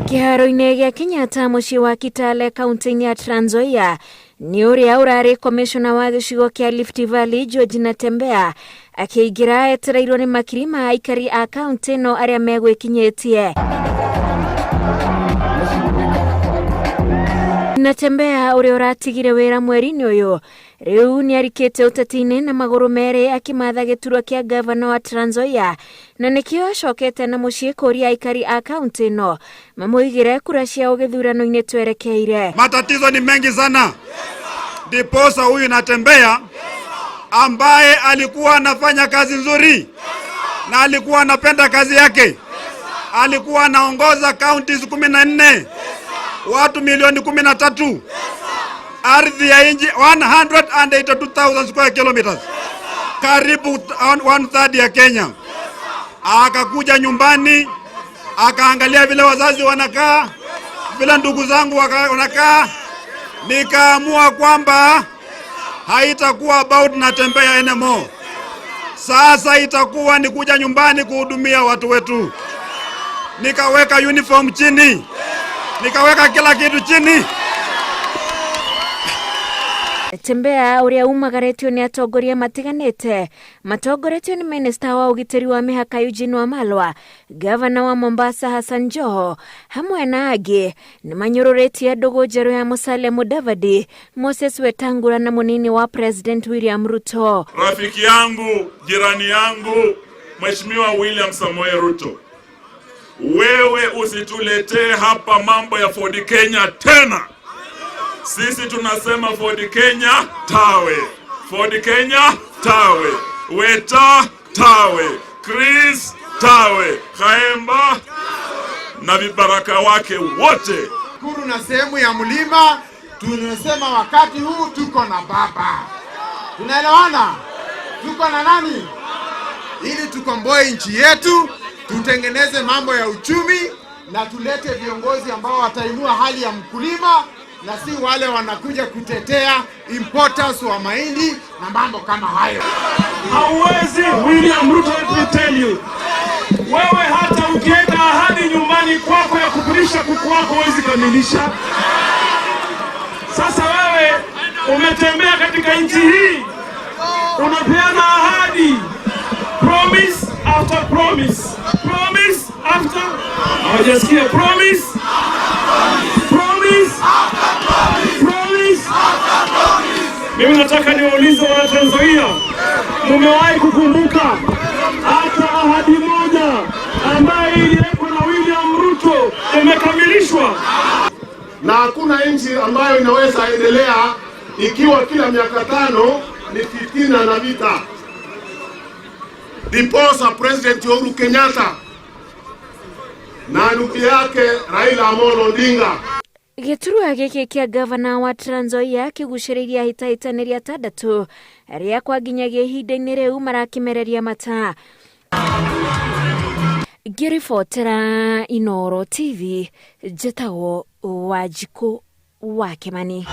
Kĩharo-inĩ gĩa Kenyatta mũciĩ wa Kitale kaunti-inĩ ya Nzoia nĩ ũrĩa ũrarĩ komishona wa gĩcigo kĩa Rift Valley George Natembeya akĩingĩra etereirwo nĩ makiri ma aikari a kaunti ĩno arĩa megwĩkinyĩtie. Natembeya ũrĩa ũratigire wĩra mweri-inĩ ũyũ rĩu nĩarikĩte ũteti-inĩ na magũrũ merĩ akĩmatha gĩturwa kĩa gavana wa Nzoia, na nĩkĩo acokete na mũciĩ kũria aikari a kaunti ĩno mamũigĩre kura ciao gĩthurano-inĩ twerekeire. Matatizo ni mengi sana. Ndiposa huyu Natembeya ambaye alikuwa anafanya kazi nzuri na alikuwa anapenda kazi yake, alikuwa anaongoza counties 14, watu milioni 13, ardhi ya inji 182,000 square kilometers, karibu 1/3 ya Kenya. Akakuja nyumbani akaangalia vile wazazi wanakaa, vile ndugu zangu wanakaa, nikaamua kwamba haitakuwa about Natembeya anymore. Sasa itakuwa ni kuja nyumbani kuhudumia watu wetu. Nikaweka uniform chini, nikaweka kila kitu chini. Natembeya ũrĩa umagaretio nĩ atongoria matiganĩte, matongoretio nĩ minista wa ũgitĩri wa mĩhaka Eugene Wamalwa, gavana wa Mombasa Hassan Joho, hamwe na angĩ nĩ manyũrũrĩtie ndũgũ njerũ ya Musalia Mudavadi, Moses Wetangula na mũnini wa President William Ruto. Rafiki yangu, jirani yangu, Mheshimiwa William Samoei Ruto, wewe usituletee hapa mambo ya Ford Kenya tena. Sisi tunasema Ford Kenya tawe, Ford Kenya tawe, Weta tawe, Chris tawe, Khaemba na vibaraka wake wote. Kuru na sehemu ya mlima tunasema wakati huu tuko na baba. Tunaelewana? Tuko na nani? Ili tukomboe nchi yetu, tutengeneze mambo ya uchumi na tulete viongozi ambao watainua hali ya mkulima na si wale wanakuja kutetea importers wa mahindi na mambo kama hayo. Hauwezi, William Ruto, let me tell you. Wewe hata ukienda ahadi nyumbani kwako ya kukulisha kuku wako huwezi kamilisha. Sasa wewe umetembea katika nchi hii, unapeana ahadi, promise after promise, promise after, hawajasikia promise, promise Mimi nataka niwaulize wana Nzoia, mumewahi kukumbuka hata ahadi moja ambayo iliwekwa na William Ruto imekamilishwa? Na hakuna nchi ambayo inaweza endelea ikiwa kila miaka 5 ni fitina na vita. Ndiposa President Uhuru Kenyatta na ndugu yake Raila Amolo Odinga, gĩturwa gĩkĩ kĩa gavana wa Nzoia kĩgucĩrĩirie ahĩtahĩtanĩri 6 arĩa kwa nginyagia ihinda-inĩ rĩu marakĩmereria mata. Ngĩribotera Inooro TV, njĩtagwo Wanjikũ wa Kĩmani.